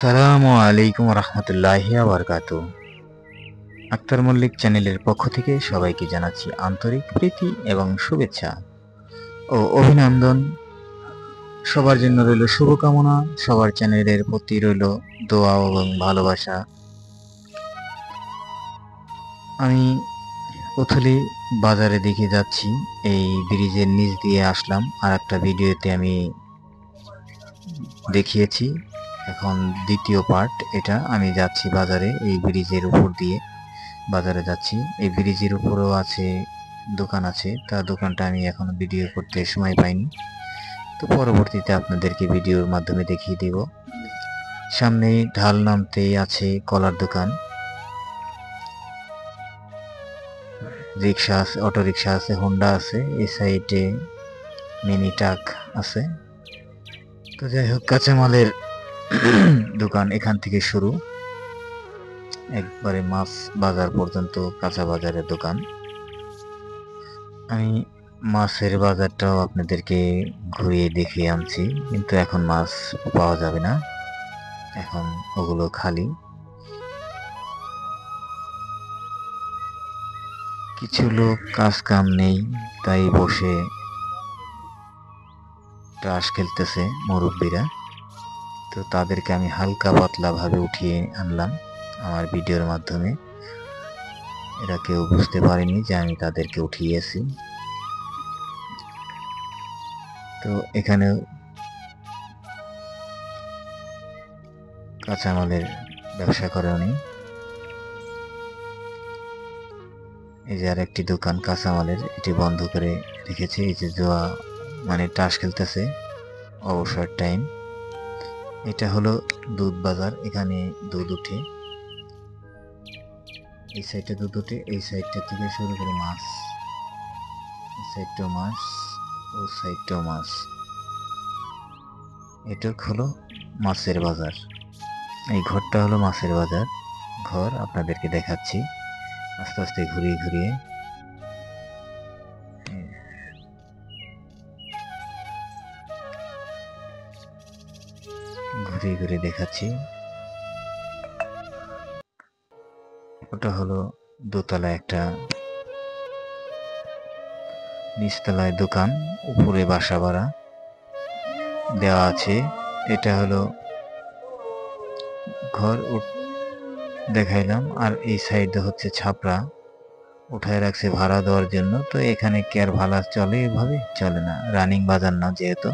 আসসালামু আলাইকুম রহমতুল্লাহি বারাকাতু। আক্তার মল্লিক চ্যানেলের পক্ষ থেকে সবাইকে জানাচ্ছি আন্তরিক প্রীতি এবং শুভেচ্ছা ও অভিনন্দন। সবার জন্য রইল শুভকামনা, সবার চ্যানেলের প্রতি রইল দোয়া এবং ভালোবাসা। আমি উথলি বাজারে দিকে যাচ্ছি, এই ব্রিজের নিচ দিয়ে আসলাম। আর একটা ভিডিওতে আমি দেখিয়েছি, এখন দ্বিতীয় পার্ট এটা। আমি যাচ্ছি বাজারে, এই ব্রিজের উপর দিয়ে বাজারে যাচ্ছি। এই ব্রিজের উপরেও আছে দোকান আছে, তা দোকানটা আমি এখন ভিডিও করতে সময় পাইনি, তো পরবর্তীতে আপনাদেরকে ভিডিওর মাধ্যমে দেখিয়ে দিব। সামনেই ঢাল নামতেই আছে কলার দোকান, রিক্সা আছে, অটো রিক্সা আছে, হোন্ডা আছে, এই সাইডে মিনি ট্রাক আছে। তো যাই হোক, কাঁচামালের দোকান এখান থেকে শুরু, একবারে মাছ বাজার পর্যন্ত কাঁচা বাজারের দোকান। আমি মাছের বাজারটাও আপনাদেরকে ঘুরিয়ে দেখিয়ে আনছি, কিন্তু এখন মাছ পাওয়া যাবে না, এখন ওগুলো খালি। কিছু লোক কাজ কাম নেই, তাই বসে তাস খেলতেছে মুরব্বীরা। তো তাদেরকে আমি হালকা পাতলা ভাবে উঠিয়ে আনলাম আমার ভিডিওর মাধ্যমে। এরা কেউ বুঝতে পারেনি যে আমি তাদেরকে উঠিয়েছি। তো এখানে কাঁচামালের ব্যবসা করে উনি। এই যে আর একটি দোকান কাঁচামালের, এটি বন্ধ করে রেখেছে। এই যে জোয়া মানে তাস খেলতেছে অবসর টাইম। এটা হলো দুধ বাজার, এখানে দুধ উঠে, এই সাইডটা দুধ উঠে, এই সাইডটা থেকে শুরু করে মাছ, এই সাইডটাও মাছ, ও সাইডটাও মাছ। এটা হলো মাছের বাজার, এই ঘরটা হলো মাছের বাজার ঘর। আপনাদেরকে দেখাচ্ছি আস্তে আস্তে ঘুরিয়ে ঘুরিয়ে, ঘুরিয়ে ঘুরিয়ে দেখাচ্ছি। ওটা হলো দোতলা একটা, নিচতলায় দোকান, উপরে বাসা ভাড়া দেওয়া আছে। এটা হলো ঘর দেখাইলাম। আর এই সাইডে হচ্ছে ছাপরা উঠায় রাখছে ভাড়া দেওয়ার জন্য। তো এখানে কি আর ভাড়া চলে? এভাবে চলে না, রানিং বাজার না যেহেতু।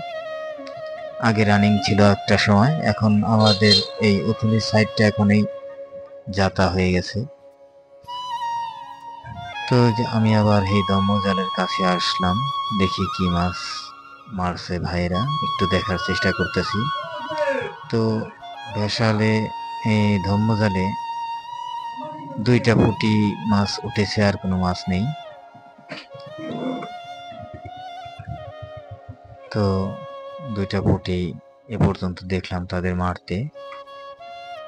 আগে রানিং ছিল একটা সময়, এখন আমাদের এই উথুলির সাইডটা এখন এই যাতা হয়ে গেছে। তো আমি আবার এই দমজালের কাছে আসলাম, দেখি কি মাছ মারছে ভাইরা, একটু দেখার চেষ্টা করতেছি। তো ভেসালে এই ধম্মজালে দুইটা পুঁটি মাছ উঠেছে, আর কোনো মাছ নেই। তো দুইটা পুঁটি এ পর্যন্ত দেখলাম তাদের মারতে,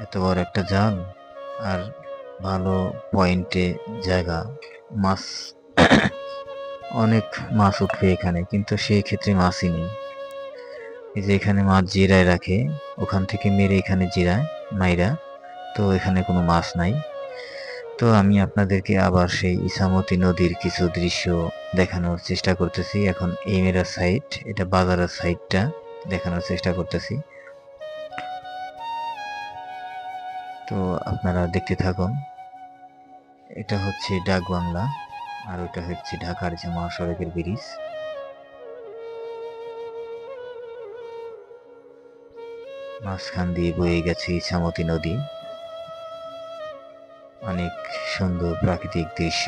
এত বড় একটা জাল আর ভালো পয়েন্টে জায়গা, মাছ অনেক মাছ উঠবে এখানে, কিন্তু সেই ক্ষেত্রে মাছই নেই। এই যে এখানে মাছ জিরায় রাখে, ওখান থেকে মেরে এখানে জিরায় মাইরা, তো এখানে কোনো মাছ নাই। তো আমি আপনাদেরকে আবার সেই ইছামতি নদীর কিছু দৃশ্য দেখানোর চেষ্টা করতেছি। এখন এই মেরা সাইড, এটা বাজারের সাইডটা দেখানোর চেষ্টা করতেছি, তো আপনারা দেখতে থাকুন। এটা হচ্ছে ডাক বাংলা, আর ওটা হচ্ছে ঢাকার যে মহাসড়কের ব্রিজ। মাঝখান দিয়ে বয়ে গেছে ইছামতি নদী, অনেক সুন্দর প্রাকৃতিক দৃশ্য।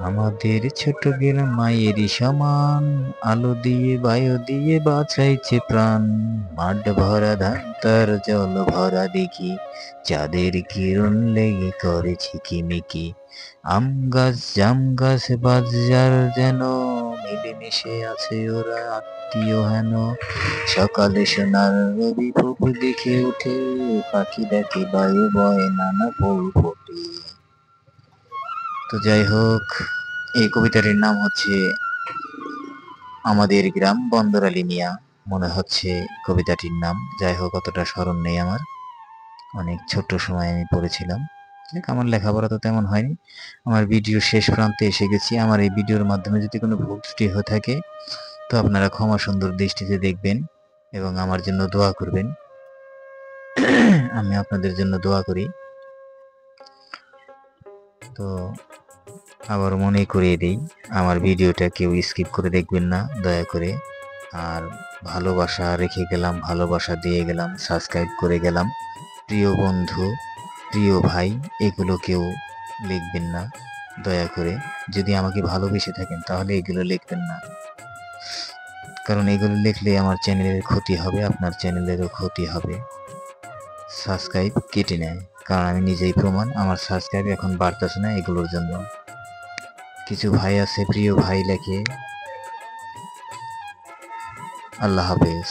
আমাদের ছোট গ্রাম মায়েরই সমান, আলো দিয়ে বায়ু দিয়ে বাঁচাইছে প্রাণ। মাঠ ভরা ধান তার জল ভরা দিঘি, চাঁদের কিরণ লেগে করে ঝিকিমিকি। আম গাছ জাম গাছ বাজার যেন মিলেমিশে আছে ওরা আত্মীয় হেন। সকালে সোনার রবি ফুল দেখে উঠে, পাখি ডাকে বায়ু বয় নানা ফুল ফোটে। তো যাই হোক, এই কবিতাটির নাম হচ্ছে আমাদের গ্রাম বন্দরালী মিয়া মনে হচ্ছে কবিতাটির নাম। যাই হোক, অতটা স্মরণ নেই আমার, অনেক ছোট্ট সময় আমি পড়েছিলাম। আমার লেখাপড়া তো তেমন হয়নি। আমার ভিডিও শেষ প্রান্তে এসে গেছি। আমার এই ভিডিওর মাধ্যমে যদি কোনো ভুল ত্রুটি হয়ে থাকে তো আপনারা ক্ষমা সুন্দর দৃষ্টিতে দেখবেন এবং আমার জন্য দোয়া করবেন। আমি আপনাদের জন্য দোয়া করি। তো আবার মনে করিয়ে দিই, আমার ভিডিওটা কেউ স্কিপ করে দেখবেন না দয়া করে। আর ভালোবাসা রেখে গেলাম, ভালোবাসা দিয়ে গেলাম, সাবস্ক্রাইব করে গেলাম, প্রিয় বন্ধু, প্রিয় ভাই, এগুলো কেউ লিখবেন না দয়া করে। যদি আমাকে ভালোবেসে থাকেন তাহলে এগুলো লিখবেন না, কারণ এগুলো লিখলে আমার চ্যানেলের ক্ষতি হবে, আপনার চ্যানেলেরও ক্ষতি হবে। সাবস্ক্রাইব কেটে নেয়, কারণ আমি নিজেই প্রমাণ আমার সাবস্ক্রাইব এখন বাড়তেছে না এগুলোর জন্য। কিছু ভাই আছে, প্রিয় ভাই লেখে, আল্লাহ হাফেজ।